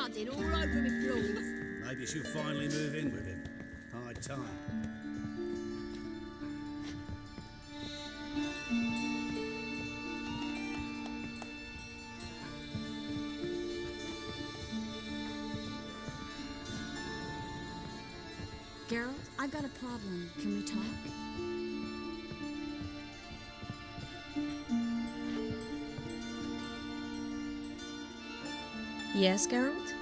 mudding all over my floors. Maybe she'll finally move in with him. High time. Geralt, I've got a problem. Can we talk? Yes, Geralt?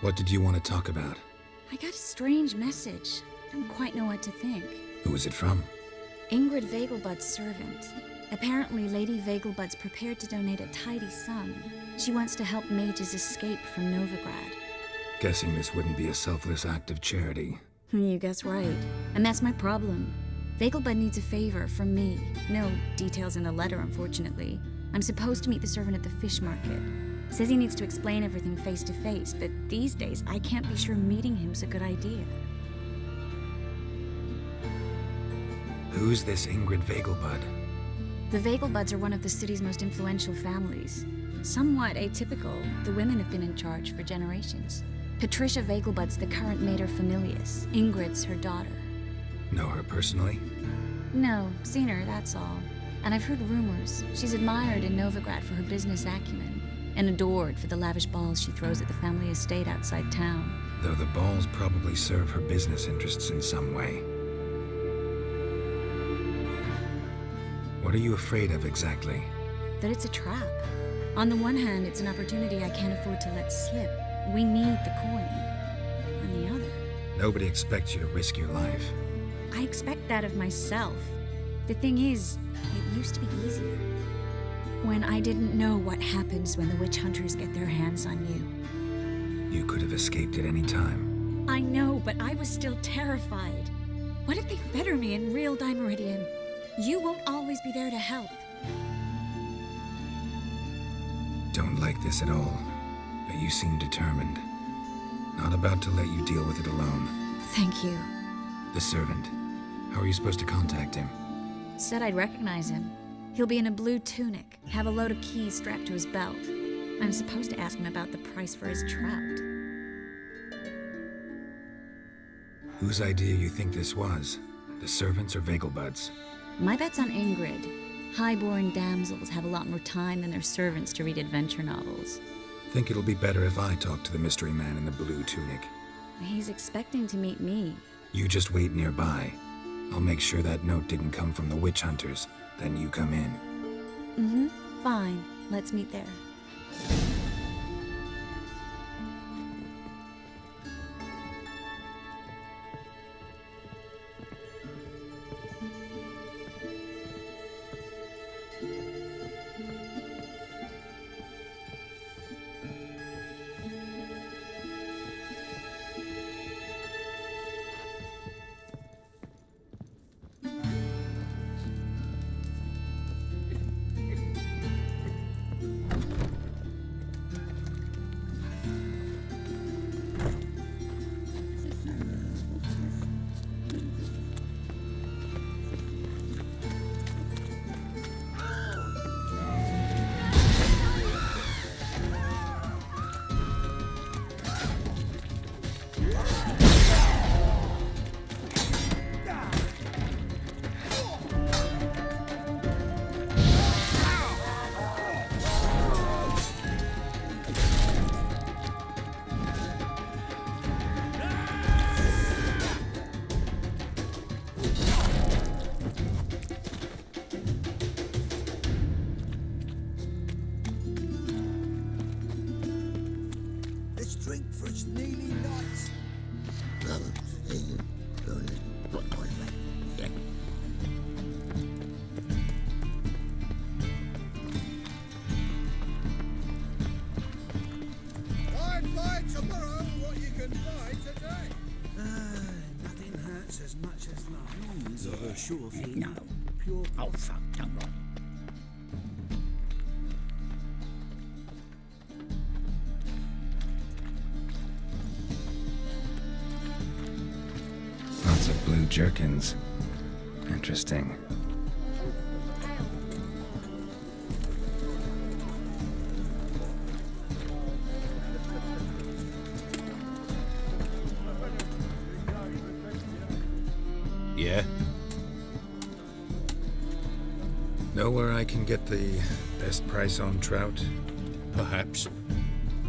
What did you want to talk about? I got a strange message. Don't quite know what to think. Who was it from? Ingrid Vegelbud's servant. Apparently, Lady Vegelbud's prepared to donate a tidy sum. She wants to help mages escape from Novigrad. Guessing this wouldn't be a selfless act of charity. You guess right. And that's my problem. Vegelbud needs a favor from me. No details in the letter, unfortunately. I'm supposed to meet the servant at the fish market. Says he needs to explain everything face to face, but these days I can't be sure meeting him's a good idea. Who's this Ingrid Vegelbud? The Vegelbuds are one of the city's most influential families. Somewhat atypical, the women have been in charge for generations. Patricia Vegelbud's the current materfamilias. Ingrid's her daughter. Know her personally? No, seen her, that's all. And I've heard rumors. She's admired in Novigrad for her business acumen, and adored for the lavish balls she throws at the family estate outside town. Though the balls probably serve her business interests in some way. What are you afraid of exactly? That it's a trap. On the one hand, it's an opportunity I can't afford to let slip. We need the coin. On the other... Nobody expects you to risk your life. I expect that of myself. The thing is, it used to be easier. When I didn't know what happens when the witch hunters get their hands on you. You could have escaped at any time. I know, but I was still terrified. What if they fetter me in real Dimeridian? You won't always be there to help. Don't like this at all, but you seem determined. Not about to let you deal with it alone. Thank you. The servant. How are you supposed to contact him? Said I'd recognize him. He'll be in a blue tunic, have a load of keys strapped to his belt. I'm supposed to ask him about the price for his trout. Whose idea you think this was? The servants or Vegelbud's? My bet's on Ingrid. High-born damsels have a lot more time than their servants to read adventure novels. Think it'll be better if I talk to the mystery man in the blue tunic. He's expecting to meet me. You just wait nearby. I'll make sure that note didn't come from the witch hunters. Then you come in. Fine. Let's meet there. Sure thing. No. Pure. Oh, fuck, don't roll. Lots of blue jerkins. Interesting. Know where I can get the best price on trout? Perhaps.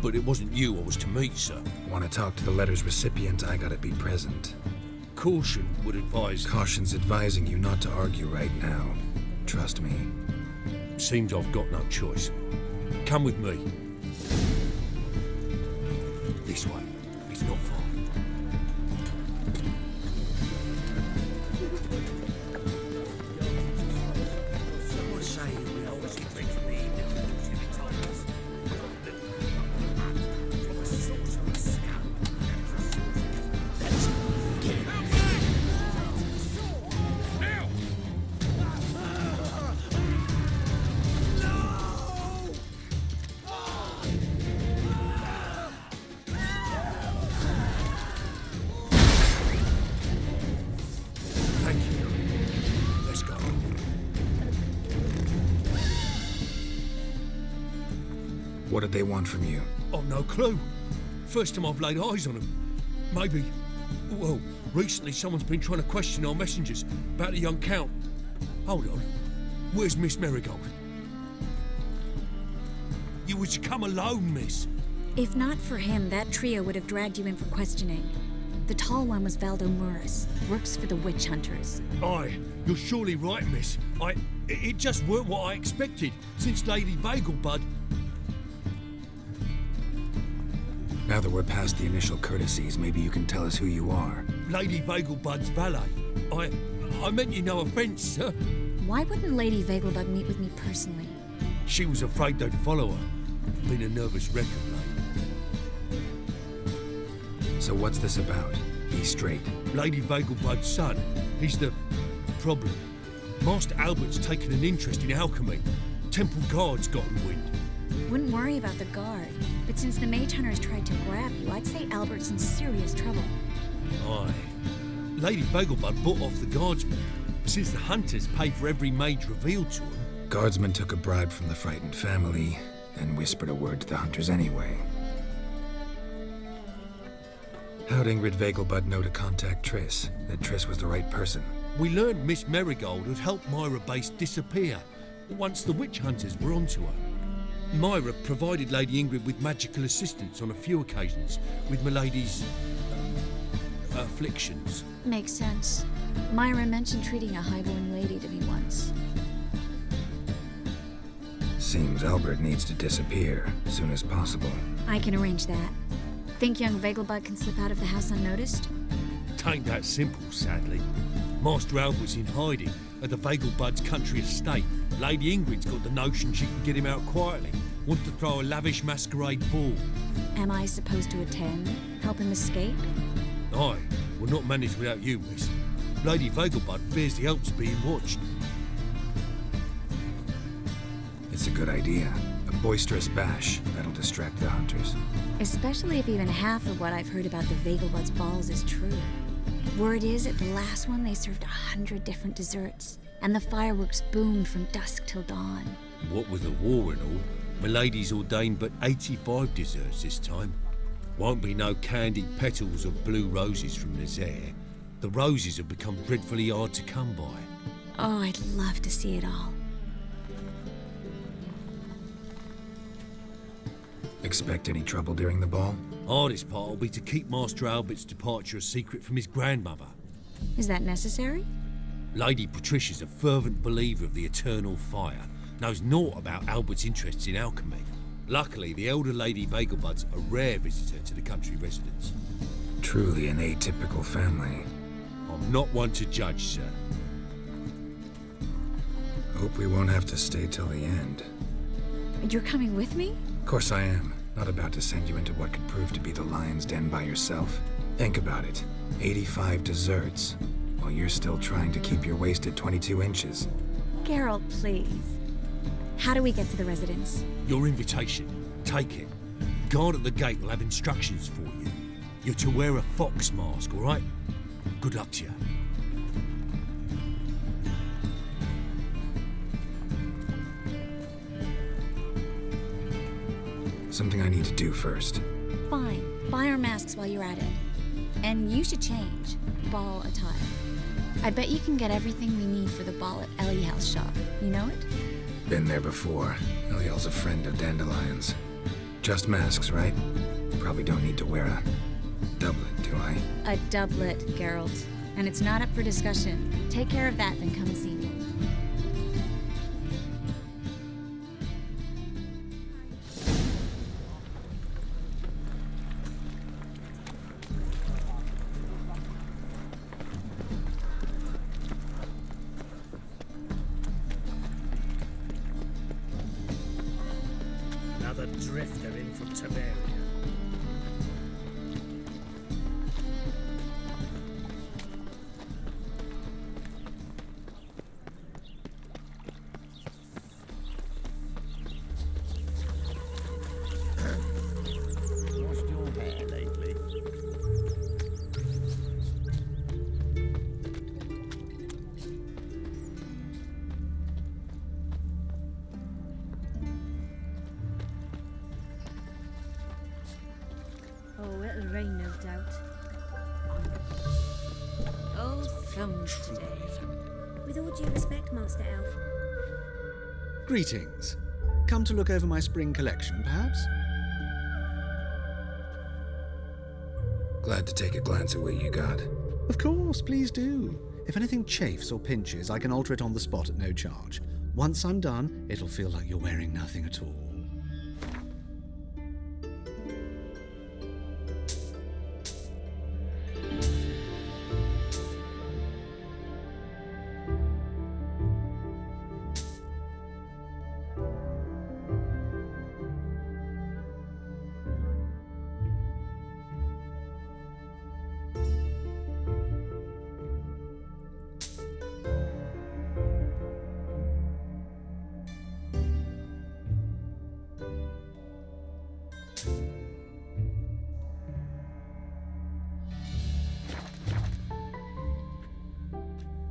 But it wasn't you I was to meet, sir. Want to talk to the letter's recipient, I gotta be present. Caution would advise... Caution's advising you not to argue right now. Trust me. Seems I've got no choice. Come with me. This way. It's not far. Someone say we always get ready for the evening. Thank you. Let's go. What did they want from you? I've no clue. First time I've laid eyes on them. Maybe... Well, recently someone's been trying to question our messengers about the young Count. Hold on. Where's Miss Marigold? You was to come alone, miss. If not for him, that trio would have dragged you in for questioning. The tall one was Valdo Muris, works for the witch hunters. Aye, you're surely right, miss. It just weren't what I expected, since Lady Vagelbud... Now that we're past the initial courtesies, maybe you can tell us who you are. Lady Vagelbud's valet. I meant you no offence, sir. Why wouldn't Lady Vagelbud meet with me personally? She was afraid they'd follow her. Been a nervous wreck of late. So what's this about? Be straight. Lady Vagelbud's son, he's the problem. Master Albert's taken an interest in alchemy. Temple Guard's gotten wind. Wouldn't worry about the guard, but since the mage hunters tried to grab you, I'd say Albert's in serious trouble. Aye. Lady Vagelbud bought off the guardsmen, since the hunters pay for every mage revealed to them. Guardsmen took a bribe from the frightened family and whispered a word to the hunters anyway. How'd Ingrid Vagelbud know to contact Triss? That Triss was the right person? We learned Miss Marigold had helped Myra Base disappear once the witch hunters were onto her. Myra provided Lady Ingrid with magical assistance on a few occasions with Milady's afflictions. Makes sense. Myra mentioned treating a highborn lady to me once. Seems Albert needs to disappear as soon as possible. I can arrange that. Think young Vagelbud can slip out of the house unnoticed? Tain't that simple, sadly. Master Albert's in hiding at the Vagelbud's country estate. Lady Ingrid's got the notion she can get him out quietly. Wants to throw a lavish masquerade ball. Am I supposed to attend? Help him escape? Aye, we'll not manage without you, miss. Lady Vagelbud fears the Alps being watched. It's a good idea. A boisterous bash that'll distract the hunters. Especially if even half of what I've heard about the Vagelbud's balls is true. Word is, at the last one they served 100 different desserts, and the fireworks boomed from dusk till dawn. What with the war and all, Milady's ordained but 85 desserts this time. Won't be no candied petals or blue roses from Nazaire. The roses have become dreadfully hard to come by. Oh, I'd love to see it all. Expect any trouble during the ball? Hardest part will be to keep Master Albert's departure a secret from his grandmother. Is that necessary? Lady Patricia's a fervent believer of the eternal fire, knows naught about Albert's interests in alchemy. Luckily, the elder Lady Vagelbud's a rare visitor to the country residence. Truly an atypical family. I'm not one to judge, sir. Hope we won't have to stay till the end. You're coming with me? Of course I am. Not about to send you into what could prove to be the lion's den by yourself. Think about it. 85 desserts, while you're still trying to keep your waist at 22 inches. Geralt, please. How do we get to the residence? Your invitation. Take it. Guard at the gate will have instructions for you. You're to wear a fox mask, all right? Good luck to you. Something I need to do first. Fine. Buy our masks while you're at it. And you should change. Ball attire. I bet you can get everything we need for the ball at Eliel's shop. You know it? Been there before. Eliel's a friend of Dandelion's. Just masks, right? Probably don't need to wear a doublet, do I? A doublet, Geralt. And it's not up for discussion. Take care of that, then come and see me. Another drifter in from Tiberia. Washed your hair lately? Oh, it'll rain, no doubt. Oh, films today. With all due respect, Master Elf. Greetings. Come to look over my spring collection, perhaps? Glad to take a glance at what you got. Of course, please do. If anything chafes or pinches, I can alter it on the spot at no charge. Once I'm done, it'll feel like you're wearing nothing at all.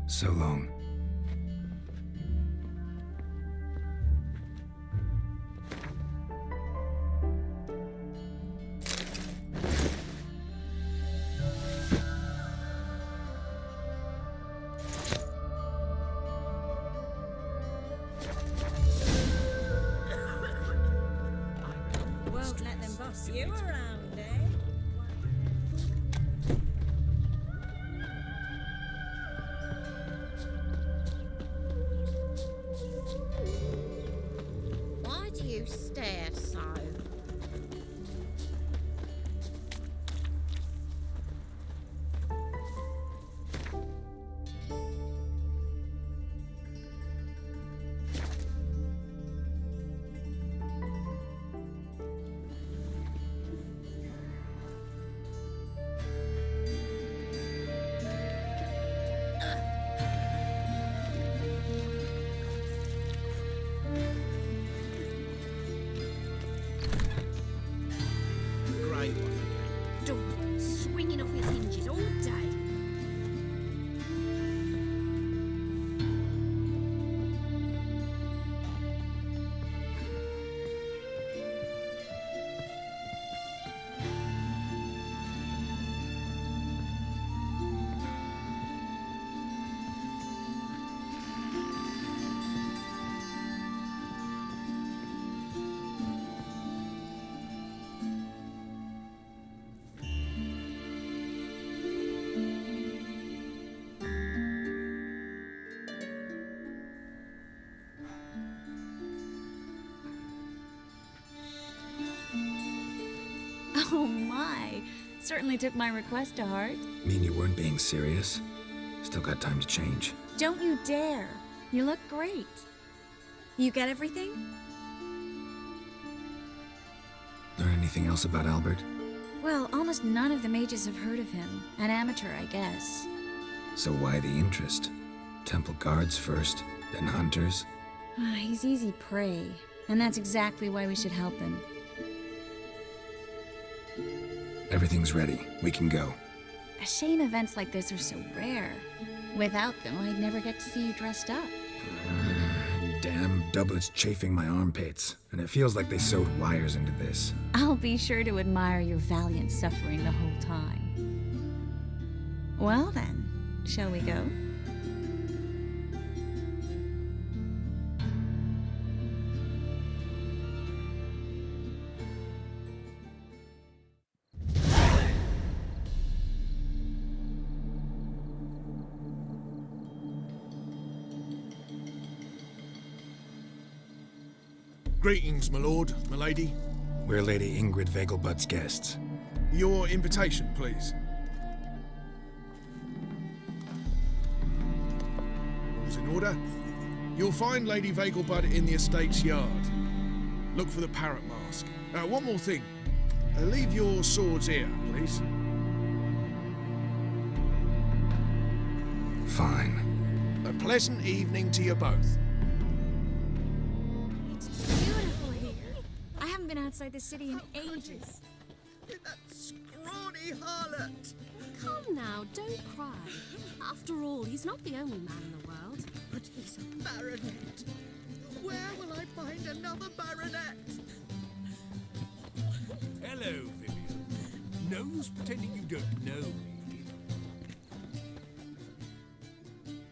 So long. Won't let them boss you around, eh? Why do you stare so? Great one again. Door swinging off its hinges all day. Oh my! Certainly took my request to heart. Mean you weren't being serious? Still got time to change. Don't you dare! You look great. You get everything? Learn anything else about Albert? Well, almost none of the mages have heard of him. An amateur, I guess. So why the interest? Temple guards first, then hunters? He's easy prey, and that's exactly why we should help him. Everything's ready. We can go. A shame events like this are so rare. Without them, I'd never get to see you dressed up. Damn doublets chafing my armpits, and it feels like they sewed wires into this. I'll be sure to admire your valiant suffering the whole time. Well then, shall we go? Greetings, my lord, my lady. We're Lady Ingrid Vegelbud's guests. Your invitation, please. All's in order. You'll find Lady Vegelbud in the estate's yard. Look for the parrot mask. One more thing. Leave your swords here, please. Fine. A pleasant evening to you both. It's beautiful here. I haven't been outside the city in ages. That scrawny harlot! Come now, don't cry. After all, he's not the only man in the world. But he's a baronet. Where will I find another baronet? Hello, Vivian. No use pretending you don't know me.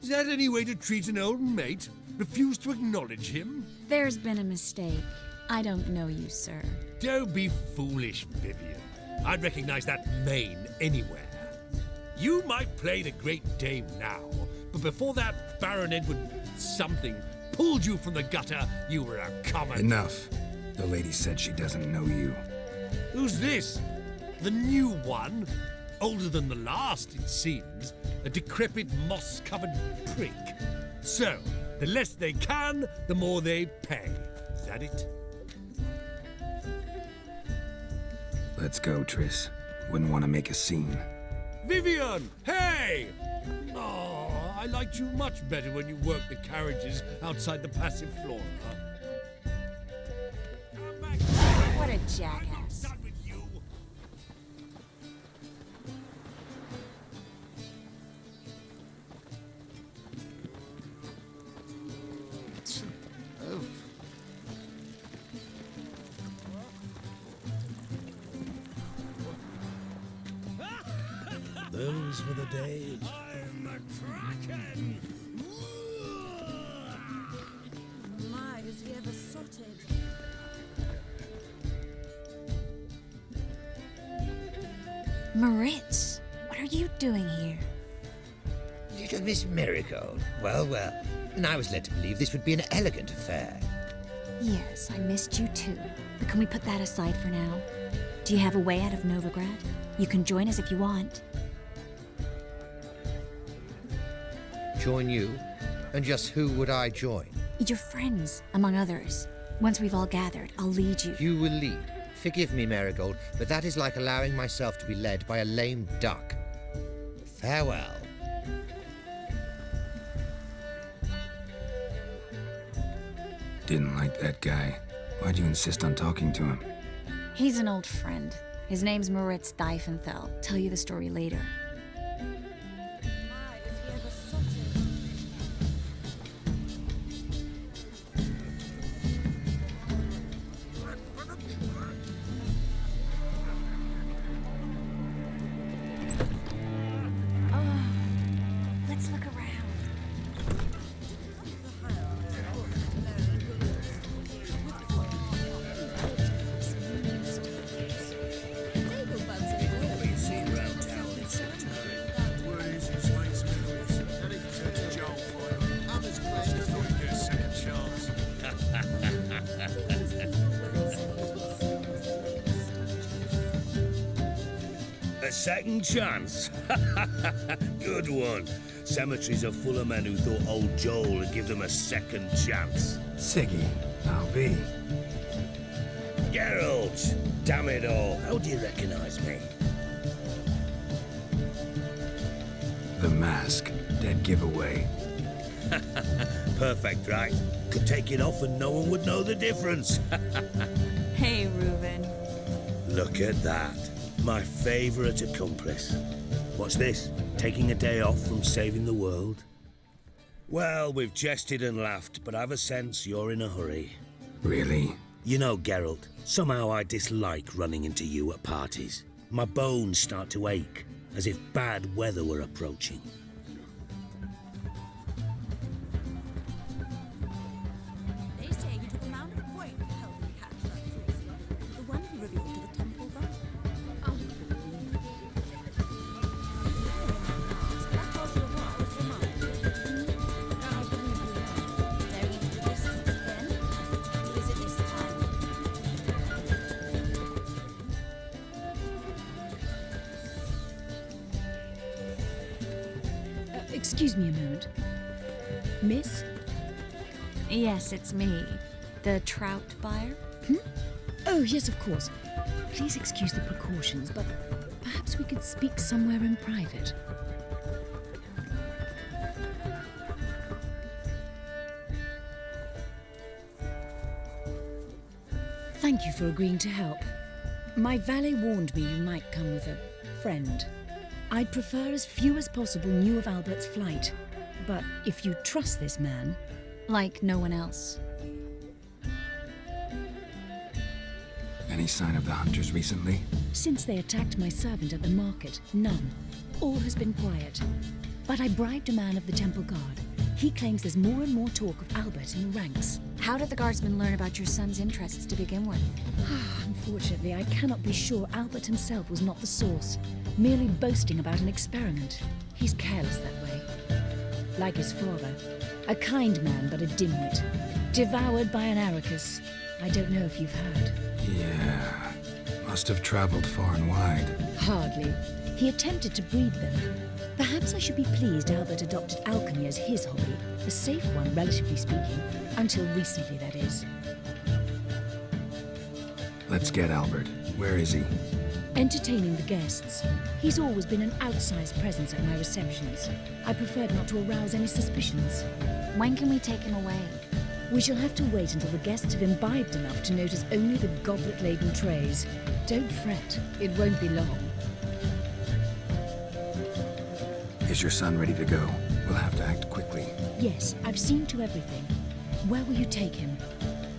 Is that any way to treat an old mate? Refuse to acknowledge him? There's been a mistake. I don't know you, sir. Don't be foolish, Vivian. I'd recognize that mane anywhere. You might play the Great Dame now, but before that Baron Edward something pulled you from the gutter, you were a common... Enough. The lady said she doesn't know you. Who's this? The new one? Older than the last, it seems. A decrepit, moss-covered prick. So, the less they can, the more they pay. Is that it? Let's go, Triss. Wouldn't want to make a scene. Vivian! Hey! Oh, I liked you much better when you worked the carriages outside the passive flora. What a jackass. Done with you. Those were the days. I'm a kraken! My, has he ever sotted? Moritz, what are you doing here? Little Miss Marigold. Well, well. And I was led to believe this would be an elegant affair. Yes, I missed you too. But can we put that aside for now? Do you have a way out of Novigrad? You can join us if you want. Join you? And just who would I join? Your friends, among others. Once we've all gathered, I'll lead you. You will lead. Forgive me, Marigold, but that is like allowing myself to be led by a lame duck. Farewell. Didn't like that guy. Why'd you insist on talking to him? He's an old friend. His name's Moritz Diefenthal. Tell you the story later. My, has he ever sotted? Let's look around. A second chance? Good one. Cemeteries are full of men who thought old Joel would give them a second chance. Siggy, I'll be. Geralt! Damn it all. How do you recognize me? The mask. Dead giveaway. Perfect, right? Could take it off and no one would know the difference. Hey, Reuben. Look at that. My favorite accomplice. What's this? Taking a day off from saving the world? Well, we've jested and laughed, but I've a sense you're in a hurry. Really? You know, Geralt, somehow I dislike running into you at parties. My bones start to ache, as if bad weather were approaching. They say he took a mound of coin to help him catch that sorcerer. The one he revealed to the temple guard. Very distant then. Is it this time? Excuse me a moment. Miss? Yes, it's me. The trout buyer? Oh, yes, of course. Please excuse the precautions, but perhaps we could speak somewhere in private. Thank you for agreeing to help. My valet warned me you might come with a friend. I'd prefer as few as possible knew of Albert's flight, but if you trust this man... Like no one else. Any sign of the hunters recently? Since they attacked my servant at the market, none. All has been quiet. But I bribed a man of the Temple Guard. He claims there's more and more talk of Albert in the ranks. How did the guardsmen learn about your son's interests to begin with? Unfortunately, I cannot be sure Albert himself was not the source, merely boasting about an experiment. He's careless that way. Like his father. A kind man, but a dimwit. Devoured by an Aracus. I don't know if you've heard. Yeah. Must have traveled far and wide. Hardly. He attempted to breed them. Perhaps I should be pleased Albert adopted alchemy as his hobby. A safe one, relatively speaking. Until recently, that is. Let's get Albert. Where is he? Entertaining the guests. He's always been an outsized presence at my receptions. I preferred not to arouse any suspicions. When can we take him away? We shall have to wait until the guests have imbibed enough to notice only the goblet-laden trays. Don't fret, it won't be long. Is your son ready to go? We'll have to act quickly. Yes, I've seen to everything. Where will you take him?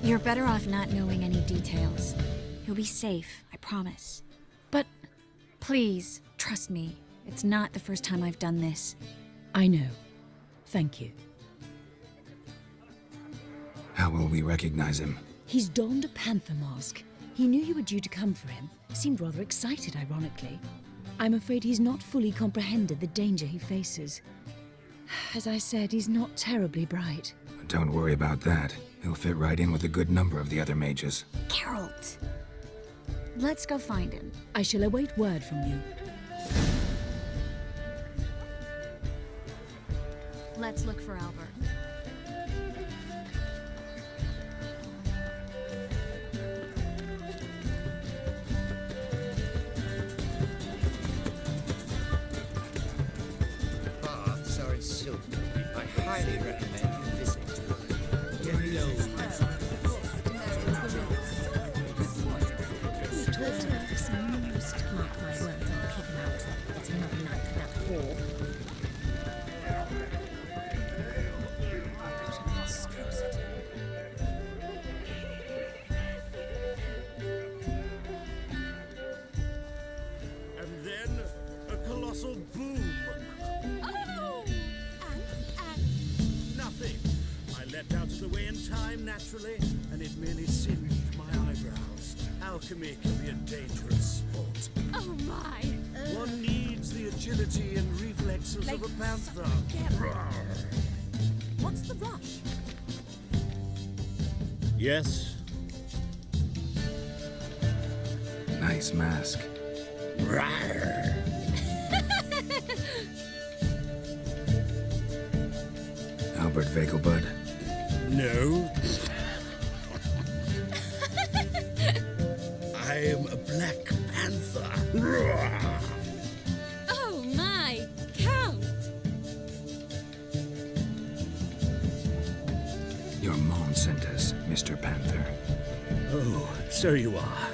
You're better off not knowing any details. He'll be safe, I promise. But... Please, trust me. It's not the first time I've done this. I know. Thank you. How will we recognize him? He's donned a panther mask. He knew you were due to come for him. Seemed rather excited, ironically. I'm afraid he's not fully comprehended the danger he faces. As I said, he's not terribly bright. Don't worry about that. He'll fit right in with a good number of the other mages. Geralt! Let's go find him. I shall await word from you. Let's look for Albert. Baths are in silk. I highly recommend you visit. Mark my words, I'll kick him out. It's another night for that whore. And then a colossal boom. Oh! Nothing. I leapt out of the way in time, naturally, and it merely singed my eyebrows. Alchemy can be a dangerous sport. Oh my! One needs the agility and reflexes of a panther. What's the rush? Yes? Nice mask. Albert Vegelbud? No. I am a Black Panther. Oh my, Count! Your mom sent us, Mr. Panther. Oh, so you are.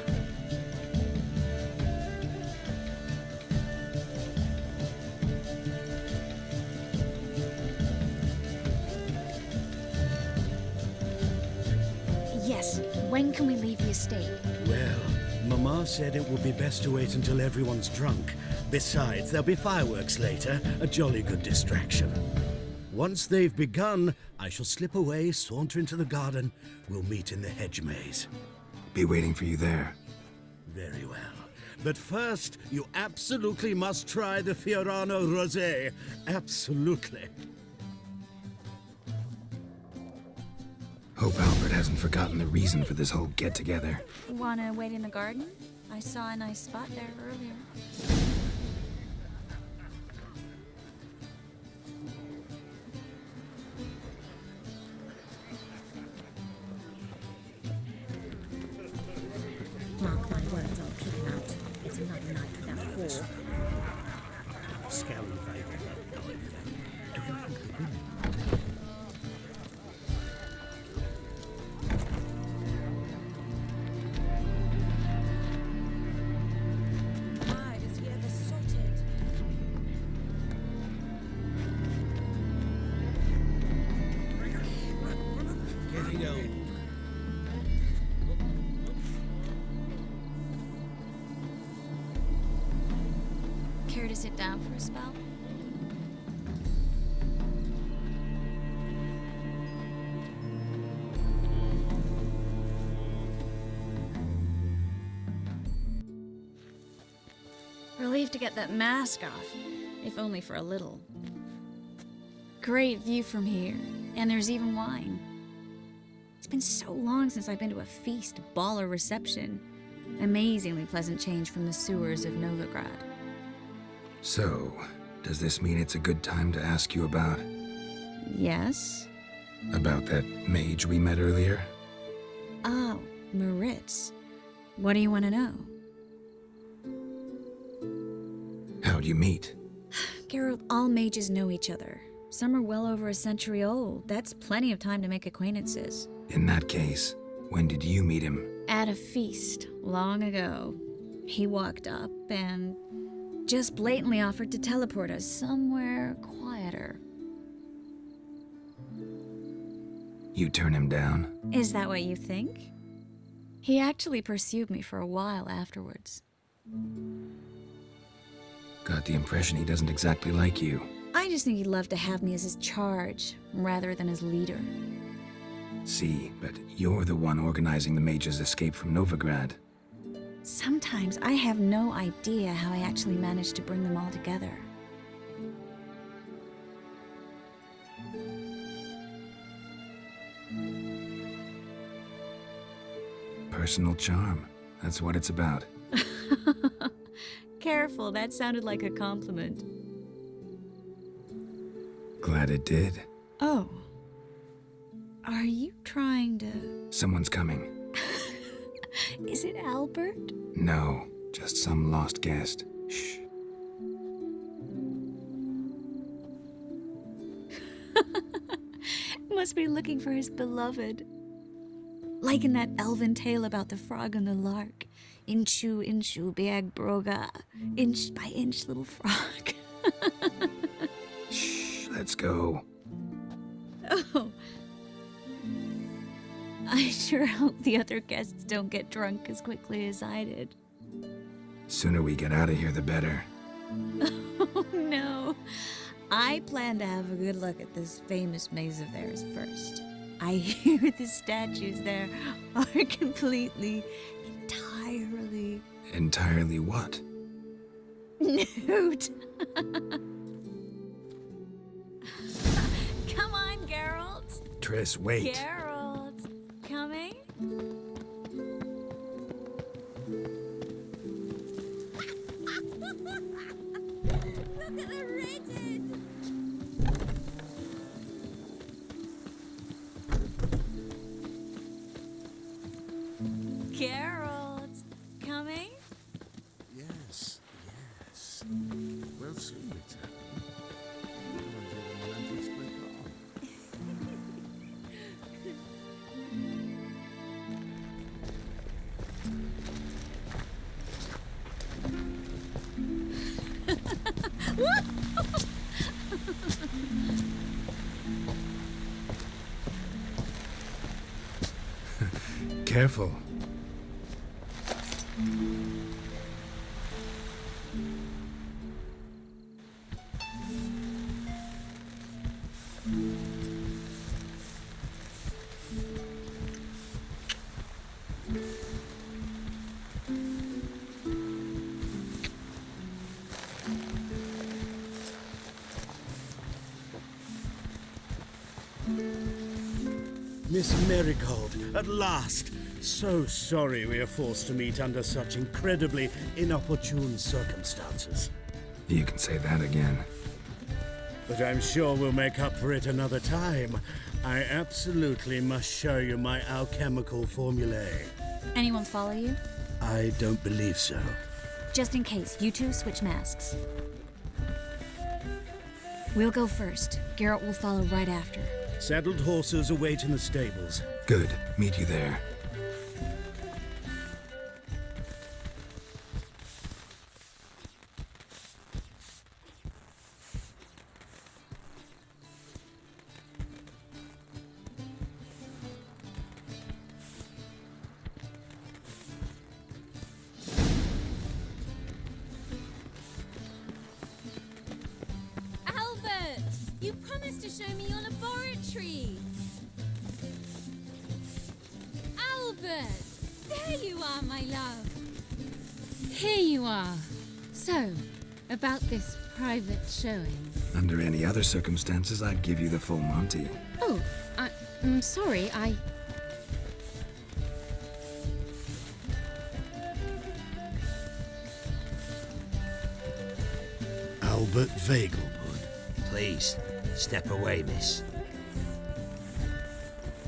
Yes, when can we leave the estate? Well, Mama said it would be best to wait until everyone's drunk. Besides, there'll be fireworks later, a jolly good distraction. Once they've begun, I shall slip away, saunter into the garden. We'll meet in the hedge maze. Be waiting for you there. Very well. But first, you absolutely must try the Fiorano Rosé. Absolutely. Hope Albert hasn't forgotten the reason for this whole get-together. Wanna wait in the garden? I saw a nice spot there earlier. Mark my words, I'll kick him out. It's another night without war. Scary Vega. Do you think the women? Why is he ever sorted? Getting old. Care to sit down for a spell? Relieved to get that mask off, if only for a little. Great view from here, and there's even wine. It's been so long since I've been to a feast, ball, or reception. Amazingly pleasant change from the sewers of Novigrad. So, does this mean it's a good time to ask you about... Yes? about that mage we met earlier? Oh, Maritz. What do you want to know? How'd you meet? Geralt, all mages know each other. Some are well over a century old. That's plenty of time to make acquaintances. In that case, when did you meet him? At a feast, long ago. He walked up and just blatantly offered to teleport us somewhere quieter. You turn him down? Is that what you think? He actually pursued me for a while afterwards. Got the impression he doesn't exactly like you. I just think he'd love to have me as his charge, rather than his leader. See, but you're the one organizing the mage's escape from Novigrad. Sometimes I have no idea how I actually managed to bring them all together. Personal charm. That's what it's about. Careful, that sounded like a compliment. Glad it did. Oh. Are you trying to... Someone's coming. Is it Albert? No, just some lost guest. Shh. Must be looking for his beloved. Like in that elven tale about the frog and the lark. Inchu, inchu, biag broga. Inch by inch, little frog. Shh, let's go. Oh. I sure hope the other guests don't get drunk as quickly as I did. Sooner we get out of here, the better. Oh, no. I plan to have a good look at this famous maze of theirs first. I hear the statues there are entirely... Entirely what? Nude. Come on, Geralt. Triss, wait. Geralt, coming? Look at the rated! Geralt, coming? Yes, yes. We'll soon return. Romantic split Careful. Miss Marigold, at last! So sorry we are forced to meet under such incredibly inopportune circumstances. You can say that again. But I'm sure we'll make up for it another time. I absolutely must show you my alchemical formulae. Anyone follow you? I don't believe so. Just in case, you two switch masks. We'll go first. Garrett will follow right after. Saddled horses await in the stables. Good. Meet you there. Albert! You promised to show me your laboratory! Albert! There you are, my love! Here you are. So, about this private showing. Under any other circumstances, I'd give you the full Monty. Oh, I'm sorry, Albert Vegelbud. Please, step away, miss.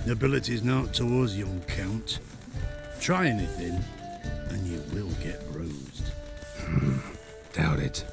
Ability's not towards young Count. Try anything, and you will get bruised. Doubt it.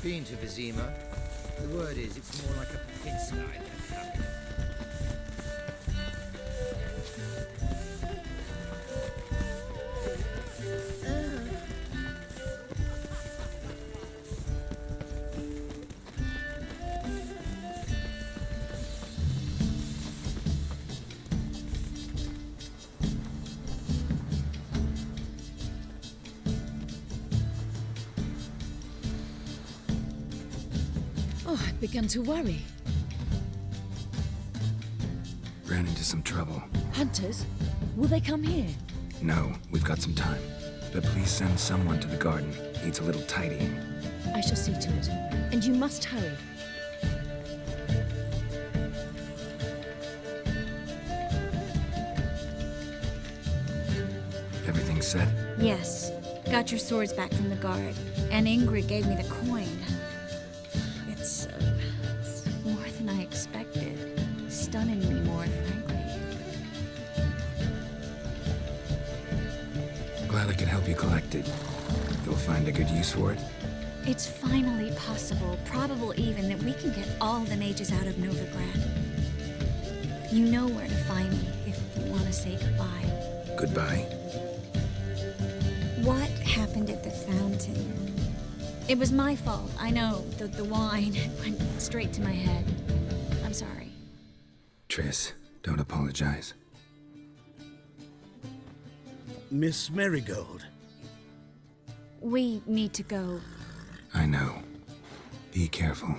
Been to Vizima. The word is it's more like a pigsty than cabin. Oh, I've begun to worry. Ran into some trouble. Hunters? Will they come here? No, we've got some time. But please send someone to the garden. Needs a little tidying. I shall see to it. And you must hurry. Everything set? Yes. Got your swords back from the guard. And Ingrid gave me the coin. It's more than I expected. Stunningly more, frankly. Glad I could help you collect it. You'll find a good use for it? It's finally possible, probable even, that we can get all the mages out of Novigrad. You know where to find me if you want to say goodbye. Goodbye? What happened at the fountain? It was my fault, I know. The wine went straight to my head. I'm sorry. Triss, don't apologize. Miss Marigold. We need to go. I know. Be careful.